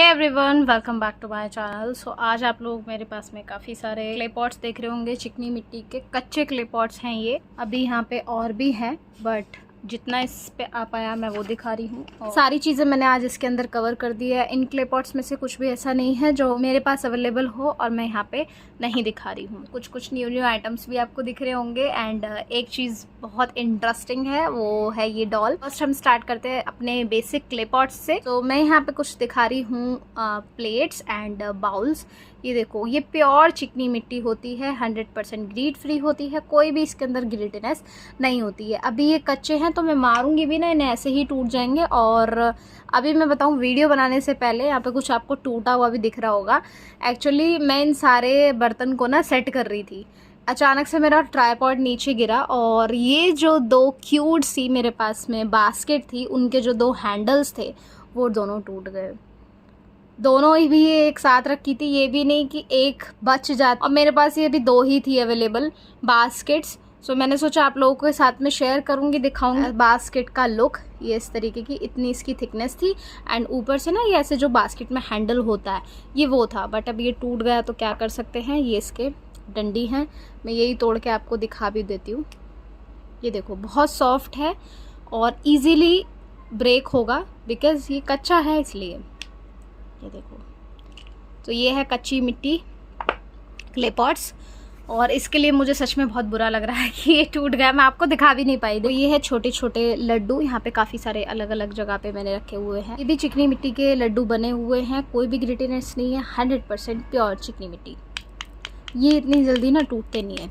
Hey everyone, welcome back to my channel. So आज आप लोग मेरे पास में काफ़ी सारे क्ले पॉट्स देख रहे होंगे। चिकनी मिट्टी के कच्चे क्ले पॉट्स हैं ये। अभी यहाँ पे और भी हैं बट जितना इस पे आ पाया मैं वो दिखा रही हूँ। सारी चीज़ें मैंने आज इसके अंदर कवर कर दी है। इन क्ले पॉट्स में से कुछ भी ऐसा नहीं है जो मेरे पास अवेलेबल हो और मैं यहाँ पे नहीं दिखा रही हूँ। कुछ न्यू आइटम्स भी आपको दिख रहे होंगे। एंड एक चीज़ बहुत इंटरेस्टिंग है, वो है ये डॉल। फर्स्ट हम स्टार्ट करते हैं अपने बेसिक क्ले पॉट्स से। तो मैं यहाँ पे कुछ दिखा रही हूँ प्लेट्स एंड बाउल्स। ये देखो, ये प्योर चिकनी मिट्टी होती है, 100% ग्रीड फ्री होती है, कोई भी इसके अंदर ग्रिटिनेस नहीं होती है। अभी ये कच्चे हैं तो मैं मारूंगी भी ना, इन्हें ऐसे ही टूट जाएंगे। और अभी मैं बताऊं, वीडियो बनाने से पहले यहाँ पे कुछ आपको टूटा हुआ भी दिख रहा होगा। एक्चुअली मैं इन सारे बर्तन को ना सेट कर रही थी, अचानक से मेरा ट्राइपॉड नीचे गिरा और ये जो दो क्यूट सी मेरे पास में बास्केट थी, उनके जो दो हैंडल्स थे वो दोनों टूट गए। दोनों ही भी एक साथ रखी थी, ये भी नहीं कि एक बच जाती। और मेरे पास ये भी दो ही थी अवेलेबल बास्केट्स। सो मैंने सोचा आप लोगों के साथ में शेयर करूंगी, दिखाऊंगी बास्केट का लुक। ये इस तरीके की, इतनी इसकी थिकनेस थी एंड ऊपर से ना ये ऐसे जो बास्केट में हैंडल होता है ये वो था। बट अब ये टूट गया तो क्या कर सकते हैं। ये इसके डंडी हैं, मैं यही तोड़ के आपको दिखा भी देती हूँ। ये देखो, बहुत सॉफ्ट है और ईजीली ब्रेक होगा बिकॉज ये कच्चा है इसलिए। ये देखो, तो ये है कच्ची मिट्टी क्ले पॉट्स। और इसके लिए मुझे सच में बहुत बुरा लग रहा है कि ये टूट गया, मैं आपको दिखा भी नहीं पाई। तो ये है छोटे छोटे लड्डू, यहाँ पे काफ़ी सारे अलग अलग जगह पे मैंने रखे हुए हैं। ये भी चिकनी मिट्टी के लड्डू बने हुए हैं, कोई भी ग्रिटिनेस नहीं है, 100% प्योर चिकनी मिट्टी। ये इतनी जल्दी ना टूटते नहीं है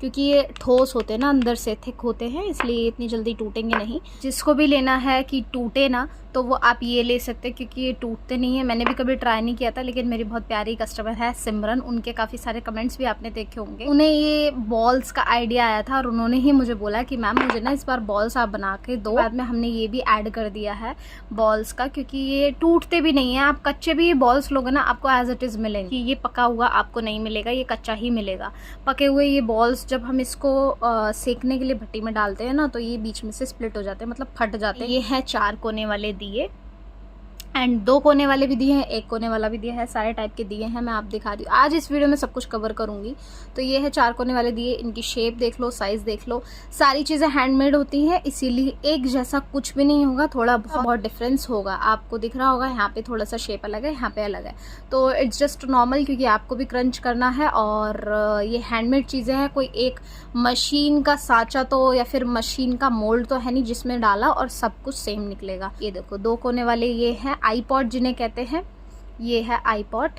क्योंकि ये ठोस होते हैं ना, अंदर से थिक होते हैं, इसलिए इतनी जल्दी टूटेंगे नहीं। जिसको भी लेना है कि टूटे ना तो वो आप ये ले सकते हैं क्योंकि ये टूटते नहीं है। मैंने भी कभी ट्राई नहीं किया था, लेकिन मेरी बहुत प्यारी कस्टमर है सिमरन, उनके काफ़ी सारे कमेंट्स भी आपने देखे होंगे। उन्हें ये बॉल्स का आइडिया आया था और उन्होंने ही मुझे बोला कि मैम मुझे ना इस बार बॉल्स आप बना के दो। बाद में हमने ये भी ऐड कर दिया है बॉल्स का, क्योंकि ये टूटते भी नहीं है। आप कच्चे भी ये बॉल्स लोगे ना, आपको एज इट इज़ मिलेंगे। कि ये पका हुआ आपको नहीं मिलेगा, ये कच्चा ही मिलेगा। पके हुए ये बॉल्स जब हम इसको सेकने के लिए भट्टी में डालते हैं ना, तो ये बीच में से स्प्लिट हो जाते हैं, मतलब फट जाते हैं। ये है 4 कोने वाले दिए एंड 2 कोने वाले भी दिए हैं, 1 कोने वाला भी दिया है, सारे टाइप के दिए हैं। मैं आप दिखा दी, आज इस वीडियो में सब कुछ कवर करूंगी। तो ये है 4 कोने वाले दिए, इनकी शेप देख लो, साइज देख लो। सारी चीज़ें हैंडमेड होती हैं, इसीलिए एक जैसा कुछ भी नहीं होगा, थोड़ा बहुत डिफरेंस होगा। आपको दिख रहा होगा यहाँ पे थोड़ा सा शेप अलग है, यहाँ पे अलग है, तो इट्स जस्ट नॉर्मल, क्योंकि आपको भी क्रंच करना है। और ये हैंडमेड चीज़ें हैं, कोई एक मशीन का साँचा तो या फिर मशीन का मोल्ड तो है नहीं जिसमें डाला और सब कुछ सेम निकलेगा। ये देखो, 2 कोने वाले ये हैं आई पॉट जिन्हें कहते हैं। ये है आई पॉट,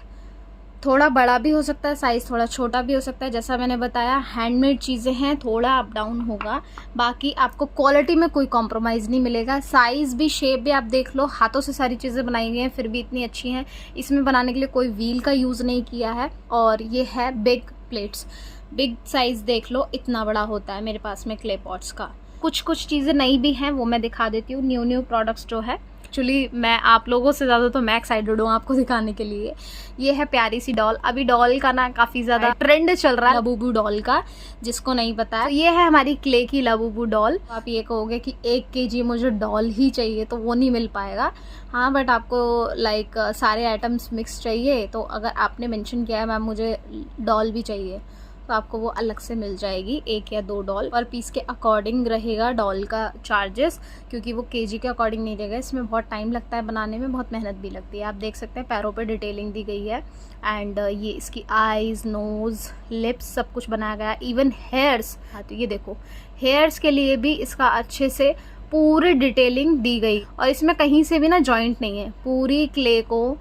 थोड़ा बड़ा भी हो सकता है, साइज थोड़ा छोटा भी हो सकता है। जैसा मैंने बताया, हैंडमेड चीज़ें हैं, थोड़ा अप डाउन होगा, बाकी आपको क्वालिटी में कोई कॉम्प्रोमाइज़ नहीं मिलेगा। साइज़ भी, शेप भी आप देख लो, हाथों से सारी चीज़ें बनाई गई हैं फिर भी इतनी अच्छी हैं। इसमें बनाने के लिए कोई व्हील का यूज़ नहीं किया है। और ये है बिग प्लेट्स, बिग साइज़ देख लो, इतना बड़ा होता है मेरे पास में क्ले पॉट्स का। कुछ चीज़ें नई भी हैं, वो मैं दिखा देती हूँ। न्यू प्रोडक्ट्स जो है, एक्चुअली मैं आप लोगों से ज़्यादा तो मैं एक्साइटेड हूँ आपको दिखाने के लिए। ये है प्यारी सी डॉल। अभी डॉल का ना काफ़ी ज़्यादा ट्रेंड चल रहा है, लबूबू डॉल का, जिसको नहीं पता है। तो ये है हमारी क्ले की लबूबू डॉल। आप ये कहोगे कि 1 kg मुझे डॉल ही चाहिए, तो वो नहीं मिल पाएगा। हाँ, बट आपको लाइक सारे आइटम्स मिक्स चाहिए, तो अगर आपने मेंशन किया है मैम मुझे डॉल भी चाहिए, तो आपको वो अलग से मिल जाएगी। 1 या 2 डॉल पर पीस के अकॉर्डिंग रहेगा डॉल का चार्जेस, क्योंकि वो केजी के अकॉर्डिंग नहीं रहेगा। इसमें बहुत टाइम लगता है बनाने में, बहुत मेहनत भी लगती है। आप देख सकते हैं पैरों पे डिटेलिंग दी गई है एंड ये इसकी आईज, नोज़, लिप्स सब कुछ बनाया गया है, इवन हेयर्स। हाँ, तो ये देखो, हेयर्स के लिए भी इसका अच्छे से पूरी डिटेलिंग दी गई। और इसमें कहीं से भी ना जॉइंट नहीं है, पूरी क्ले को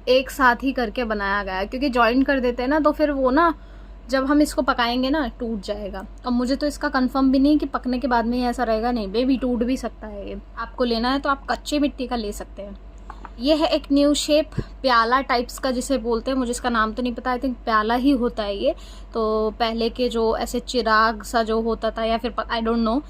एक साथ ही करके बनाया गया है। क्योंकि जॉइंट कर देते हैं ना तो फिर वो ना जब हम इसको पकाएंगे ना टूट जाएगा। और मुझे तो इसका कंफर्म भी नहीं कि पकने के बाद में ऐसा रहेगा, नहीं बेबी, टूट भी सकता है। ये आपको लेना है तो आप कच्चे मिट्टी का ले सकते हैं। ये है एक न्यू शेप, प्याला टाइप्स का जिसे बोलते हैं, मुझे इसका नाम तो नहीं पता, आई थिंक प्याला ही होता है ये। तो पहले के जो ऐसे चिराग सा जो होता था, या फिर आई डोंट नो,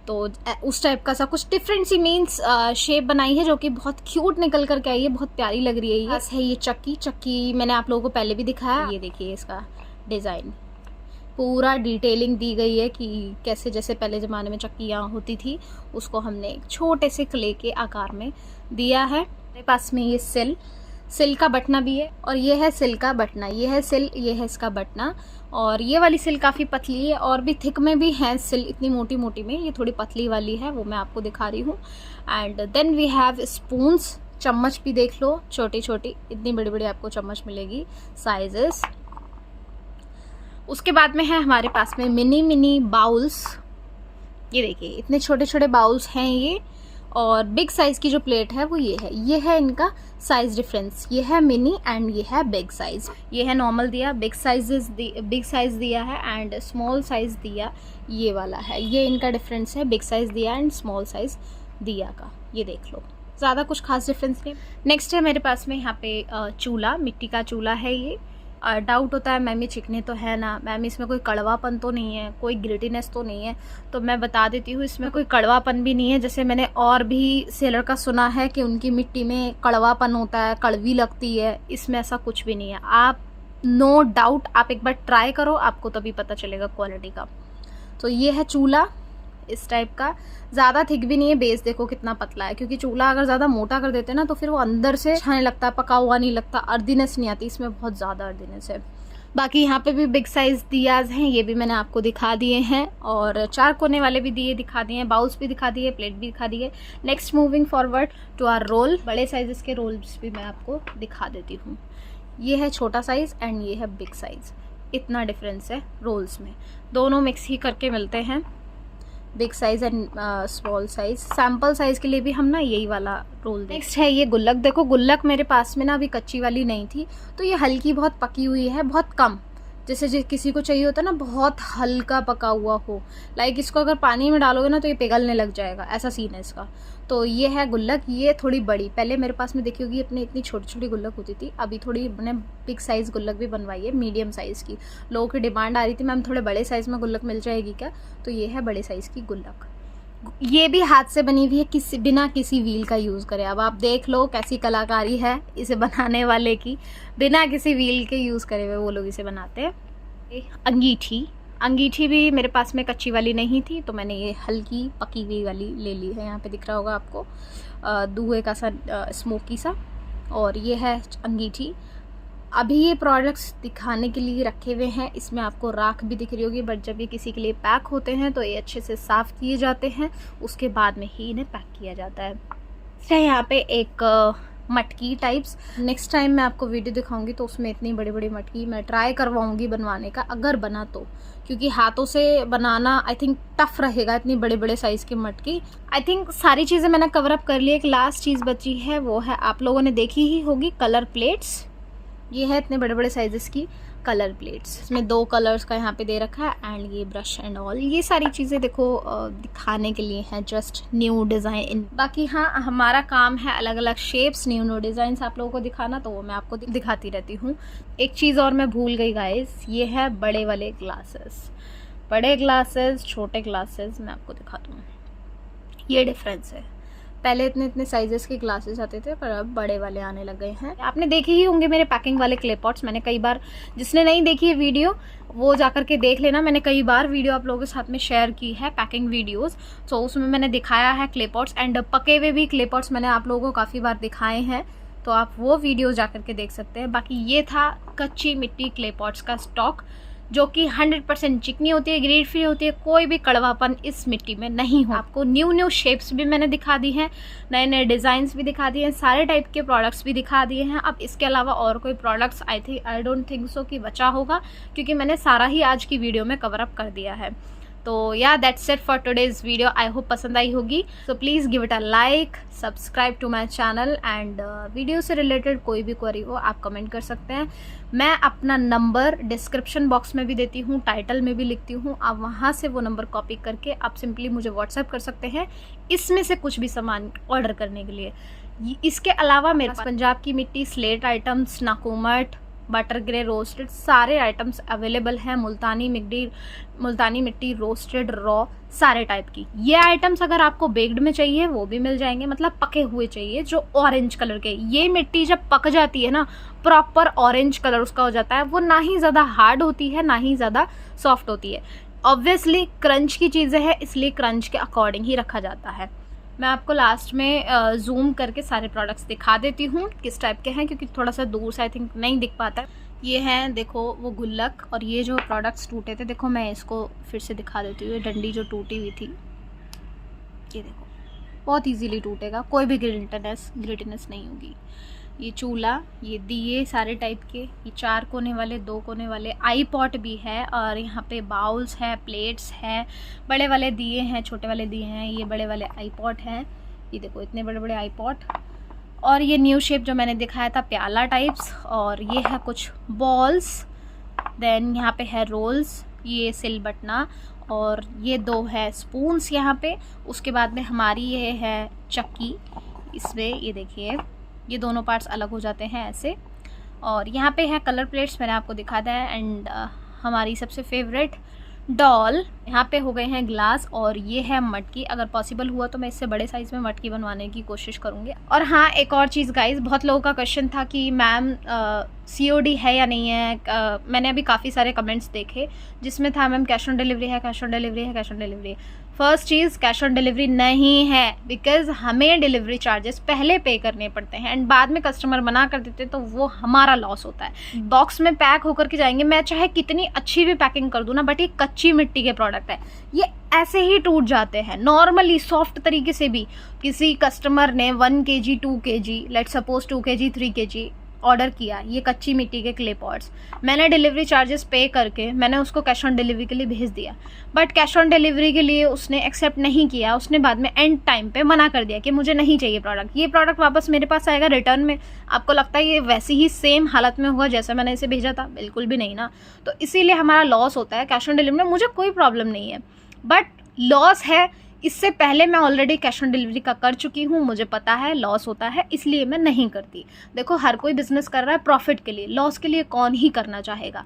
तो उस टाइप का सा कुछ डिफरेंट सी मीन्स शेप बनाई है, जो कि बहुत क्यूट निकल करके आई है, बहुत प्यारी लग रही है। ये चक्की मैंने आप लोगों को पहले भी दिखाया। ये देखिए इसका डिज़ाइन, पूरा डिटेलिंग दी गई है कि कैसे जैसे पहले ज़माने में चक्कियाँ होती थी, उसको हमने एक छोटे से क्ले के आकार में दिया है। मेरे पास में ये सिल का बटना भी है, और ये है सिल का बटना, ये है सिल, ये है इसका बटना। और ये वाली सिल काफ़ी पतली है, और भी थिक में भी है सिल, इतनी मोटी मोटी में, ये थोड़ी पतली वाली है, वो मैं आपको दिखा रही हूँ। And then we have spoons, चम्मच भी देख लो, छोटी छोटी, इतनी बड़ी बड़ी आपको चम्मच मिलेगी साइजेस। उसके बाद में है हमारे पास में मिनी बाउल्स, ये देखिए इतने छोटे छोटे बाउल्स हैं ये। और बिग साइज़ की जो प्लेट है वो ये है इनका साइज़ डिफरेंस, ये है मिनी एंड ये है बिग साइज़। ये है नॉर्मल दिया, बिग साइज़ दिया है, एंड स्मॉल साइज़ दिया ये वाला है। ये इनका डिफरेंस है, बिग साइज़ दिया एंड स्मॉल साइज़ दिया का, ये देख लो, ज़्यादा कुछ खास डिफरेंस नहीं। नेक्स्ट है मेरे पास में यहाँ पे चूल्हा, मिट्टी का चूल्हा है ये। डाउट होता है मैम ये चिकनी तो है ना, मैम इसमें कोई कड़वापन तो नहीं है, कोई ग्रिटीनेस तो नहीं है, तो मैं बता देती हूँ इसमें कोई कड़वापन भी नहीं है। जैसे मैंने और भी सेलर का सुना है कि उनकी मिट्टी में कड़वापन होता है, कड़वी लगती है, इसमें ऐसा कुछ भी नहीं है। आप नो डाउट आप एक बार ट्राई करो, आपको तभी पता चलेगा क्वालिटी का। तो ये है चूल्हा इस टाइप का, ज़्यादा थिक भी नहीं है, बेस देखो कितना पतला है, क्योंकि चूल्हा अगर ज़्यादा मोटा कर देते हैं ना तो फिर वो अंदर से खाने लगता है, पका हुआ नहीं लगता, अर्दीनेस नहीं आती, इसमें बहुत ज़्यादा अर्दीनेस है। बाकी यहाँ पे भी बिग साइज़ दियाज हैं, ये भी मैंने आपको दिखा दिए हैं, और 4 कोने वाले भी दिखा दिए हैं, बाउल्स भी दिखा दिए, प्लेट भी दिखा दिए। Next moving forward to our roll, बड़े साइज़ के रोल्स भी मैं आपको दिखा देती हूँ। ये है छोटा साइज़ एंड ये है बिग साइज़, इतना डिफरेंस है रोल्स में, दोनों मिक्स ही करके मिलते हैं, big size and small size. Sample size के लिए भी हम ना यही वाला रोल। नेक्स्ट है ये गुल्लक, देखो गुल्लक मेरे पास में ना अभी कच्ची वाली नहीं थी, तो ये हल्की बहुत पकी हुई है, बहुत कम, जैसे किसी को चाहिए होता है ना बहुत हल्का पका हुआ हो, लाइक इसको अगर पानी में डालोगे ना तो ये पिघलने लग जाएगा, ऐसा सीन है इसका। तो ये है गुल्लक, ये थोड़ी बड़ी, पहले मेरे पास में देखी होगी अपने इतनी छोटी छोटी गुल्लक होती थी, अभी थोड़ी मैंने बिग साइज़ गुल्लक भी बनवाई है, मीडियम साइज़ की। लोगों की डिमांड आ रही थी मैम थोड़े बड़े साइज़ में गुल्लक मिल जाएगी क्या, तो ये है बड़े साइज़ की गुल्लक। ये भी हाथ से बनी हुई है, बिना किसी व्हील का यूज़ करे। अब आप देख लो कैसी कलाकारी है इसे बनाने वाले की, बिना किसी व्हील के यूज़ करे हुए वो लोग इसे बनाते हैं। अंगीठी भी मेरे पास में कच्ची वाली नहीं थी, तो मैंने ये हल्की पकी हुई वाली ले ली है, यहाँ पे दिख रहा होगा आपको धुएं का सा स्मोकी सा, और ये है अंगीठी। अभी ये प्रोडक्ट्स दिखाने के लिए रखे हुए हैं, इसमें आपको राख भी दिख रही होगी, बट जब ये किसी के लिए पैक होते हैं तो ये अच्छे से साफ़ किए जाते हैं, उसके बाद में ही इन्हें पैक किया जाता है। यहाँ पे एक मटकी टाइप्स, नेक्स्ट टाइम मैं आपको वीडियो दिखाऊंगी तो उसमें इतनी बड़ी बड़ी मटकी मैं ट्राई करवाऊंगी बनवाने का, अगर बना तो, क्योंकि हाथों से बनाना आई थिंक टफ रहेगा इतनी बड़े बड़े साइज़ की मटकी। आई थिंक सारी चीज़ें मैंने कवर अप कर ली, एक लास्ट चीज़ बची है, वो है आप लोगों ने देखी ही होगी कलर प्लेट्स। ये है इतने बड़े बड़े साइजेस की कलर प्लेट्स, इसमें 2 कलर्स का यहाँ पे दे रखा है, एंड ये ब्रश एंड ऑल, ये सारी चीज़ें देखो दिखाने के लिए हैं, जस्ट न्यू डिज़ाइन। बाकी हाँ हमारा काम है अलग अलग शेप्स, न्यू डिज़ाइंस आप लोगों को दिखाना, तो वो मैं आपको दिखाती रहती हूँ। एक चीज़ और मैं भूल गई गाइस, ये है बड़े वाले ग्लासेस, बड़े ग्लासेस छोटे ग्लासेस, मैं आपको दिखाती हूँ, ये डिफरेंस है। पहले इतने साइजेस के ग्लासेस आते थे, पर अब बड़े वाले आने लग गए हैं। आपने देखे ही होंगे मेरे पैकिंग वाले क्ले पॉट्स, मैंने कई बार, जिसने नहीं देखी है वीडियो वो जाकर के देख लेना, मैंने कई बार वीडियो आप लोगों के साथ में शेयर की है, पैकिंग वीडियोस, तो उसमें मैंने दिखाया है क्ले पॉट्स, एंड पके हुए भी क्ले पॉट्स मैंने आप लोगों को काफ़ी बार दिखाए हैं, तो आप वो वीडियो जाकर के देख सकते हैं। बाकी ये था कच्ची मिट्टी क्ले पॉट्स का स्टॉक, जो कि 100% चिकनी होती है, ग्रेड फ्री होती है, कोई भी कड़वापन इस मिट्टी में नहीं हो। आपको न्यू शेप्स भी मैंने दिखा दी हैं, नए डिज़ाइंस भी दिखा दिए हैं, सारे टाइप के प्रोडक्ट्स भी दिखा दिए हैं। अब इसके अलावा और कोई products I don't think so कि बचा होगा, क्योंकि मैंने सारा ही आज की वीडियो में कवर अप कर दिया है। तो या that's it for today's video, I hope पसंद आई होगी, so please give it a like, subscribe to my channel, and video से रिलेटेड कोई भी क्वेरी हो आप कमेंट कर सकते हैं। मैं अपना नंबर डिस्क्रिप्शन बॉक्स में भी देती हूँ, टाइटल में भी लिखती हूँ, आप वहाँ से वो नंबर कॉपी करके आप सिंपली मुझे व्हाट्सएप कर सकते हैं इसमें से कुछ भी सामान ऑर्डर करने के लिए। इसके अलावा मेरे पास पंजाब की मिट्टी, स्लेट आइटम्स, नाकुमट, बटर ग्रे रोस्टेड सारे आइटम्स अवेलेबल हैं, मुल्तानी मिट्टी रोस्टेड रॉ सारे टाइप की। ये आइटम्स अगर आपको बेक्ड में चाहिए वो भी मिल जाएंगे, मतलब पके हुए चाहिए जो ऑरेंज कलर के। ये मिट्टी जब पक जाती है ना प्रॉपर ऑरेंज कलर उसका हो जाता है, वो ना ही ज़्यादा हार्ड होती है ना ही ज़्यादा सॉफ्ट होती है। ऑब्वियसली क्रंच की चीज़ें हैं, इसलिए क्रंच के अकॉर्डिंग ही रखा जाता है। मैं आपको लास्ट में जूम करके सारे प्रोडक्ट्स दिखा देती हूँ किस टाइप के हैं, क्योंकि थोड़ा सा दूर से आई थिंक नहीं दिख पाता। ये हैं देखो वो गुल्लक, और ये जो प्रोडक्ट्स टूटे थे, देखो मैं इसको फिर से दिखा देती हूँ। ये डंडी जो टूटी हुई थी, ये देखो बहुत इजीली टूटेगा, कोई भी ग्लिटनेस नहीं होगी। ये चूल्हा, ये दिए सारे टाइप के, ये 4 कोने वाले, 2 कोने वाले, आई पॉट भी है, और यहाँ पे बाउल्स है, प्लेट्स हैं, बड़े वाले दिए हैं, छोटे वाले दिए हैं, ये बड़े वाले आई पॉट हैं। ये देखो इतने बड़े बड़े आई पॉट, और ये न्यू शेप जो मैंने दिखाया था प्याला टाइप्स, और ये है कुछ बॉल्स। देन यहाँ पे है रोल्स, ये सिल बटना, और ये 2 है स्पून्स यहाँ पे। उसके बाद में हमारी ये है चक्की, इसमें ये देखिए ये दोनों पार्ट्स अलग हो जाते हैं ऐसे। और यहाँ पे है कलर प्लेट्स, मैंने आपको दिखा दिया है। एंड हमारी सबसे फेवरेट डॉल, यहाँ पे हो गए हैं ग्लास, और ये है मटकी। अगर पॉसिबल हुआ तो मैं इससे बड़े साइज़ में मटकी बनवाने की कोशिश करूँगी। और हाँ, एक और चीज़ गाइस, बहुत लोगों का क्वेश्चन था कि मैम COD है या नहीं है। मैंने अभी काफ़ी सारे कमेंट्स देखे जिसमें था मैम कैश ऑन डिलीवरी है, कैश ऑन डिलीवरी है, cash on delivery. First cheese, cash on delivery नहीं है, बिकॉज़ हमें डिलीवरी चार्जेस पहले पे करने पड़ते हैं, एंड बाद में कस्टमर मना कर देते तो वो हमारा लॉस होता है। बॉक्स में पैक होकर के जाएंगे, मैं चाहे कितनी अच्छी भी पैकिंग कर दूँ ना, बट ये कच्ची मिट्टी के प्रोडक्ट है, ये ऐसे ही टूट जाते हैं नॉर्मली सॉफ्ट तरीके से भी। किसी कस्टमर ने 1 kg 2 kg, let suppose 2 kg 3 kg order किया, ये कच्ची मिट्टी के क्ले पॉट्स, मैंने डिलीवरी चार्जेस पे करके मैंने उसको कैश ऑन डिलीवरी के लिए भेज दिया, बट कैश ऑन डिलीवरी के लिए उसने एक्सेप्ट नहीं किया। उसने बाद में एंड टाइम पे मना कर दिया कि मुझे नहीं चाहिए प्रोडक्ट। ये प्रोडक्ट वापस मेरे पास आएगा रिटर्न में, आपको लगता है ये वैसी ही सेम हालत में होगा जैसे मैंने इसे भेजा था? बिल्कुल भी नहीं ना। तो इसीलिए हमारा लॉस होता है। कैश ऑन डिलीवरी में मुझे कोई प्रॉब्लम नहीं है, बट लॉस है। इससे पहले मैं ऑलरेडी कैश ऑन डिलीवरी का कर चुकी हूँ, मुझे पता है लॉस होता है, इसलिए मैं नहीं करती। देखो हर कोई बिजनेस कर रहा है प्रॉफिट के लिए, लॉस के लिए कौन ही करना चाहेगा,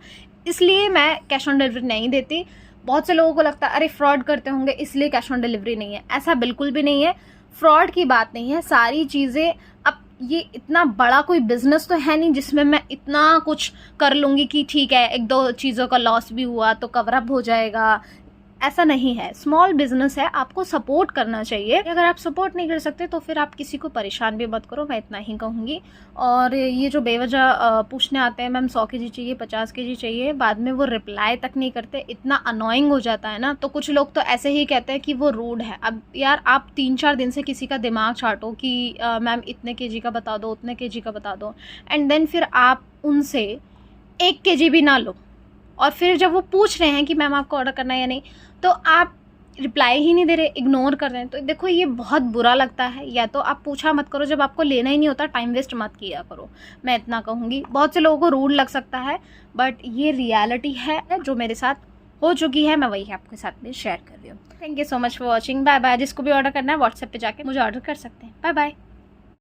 इसलिए मैं कैश ऑन डिलीवरी नहीं देती। बहुत से लोगों को लगता है अरे फ्रॉड करते होंगे इसलिए कैश ऑन डिलीवरी नहीं है, ऐसा बिल्कुल भी नहीं है। फ्रॉड की बात नहीं है, सारी चीज़ें, अब ये इतना बड़ा कोई बिजनेस तो है नहीं जिसमें मैं इतना कुछ कर लूँगी कि ठीक है 1-2 चीज़ों का लॉस भी हुआ तो कवर अप हो जाएगा, ऐसा नहीं है। स्मॉल बिजनेस है, आपको सपोर्ट करना चाहिए। अगर आप सपोर्ट नहीं कर सकते तो फिर आप किसी को परेशान भी मत करो, मैं इतना ही कहूँगी। और ये जो बेवजह पूछने आते हैं मैम 100 kg चाहिए, 50 kg चाहिए, बाद में वो रिप्लाई तक नहीं करते, इतना अनोइंग हो जाता है ना। तो कुछ लोग तो ऐसे ही कहते हैं कि वो रूड है। अब यार आप 3-4 दिन से किसी का दिमाग चाटो कि मैम इतने kg का बता दो, उतने kg का बता दो, एंड देन फिर आप उनसे 1 kg भी ना लो, और फिर जब वो पूछ रहे हैं कि मैम आपको ऑर्डर करना है या नहीं, तो आप रिप्लाई ही नहीं दे रहे, इग्नोर कर रहे हैं। तो देखो ये बहुत बुरा लगता है। या तो आप पूछा मत करो, जब आपको लेना ही नहीं होता टाइम वेस्ट मत किया करो, मैं इतना कहूँगी। बहुत से लोगों को रूड लग सकता है, बट ये रियलिटी है जो मेरे साथ हो चुकी है, मैं वही आपके साथ में शेयर कर रही हूँ। Thank you so much for watching, bye bye. जिसको भी ऑर्डर करना है व्हाट्सएप पे जाके मुझे ऑर्डर कर सकते हैं। Bye bye.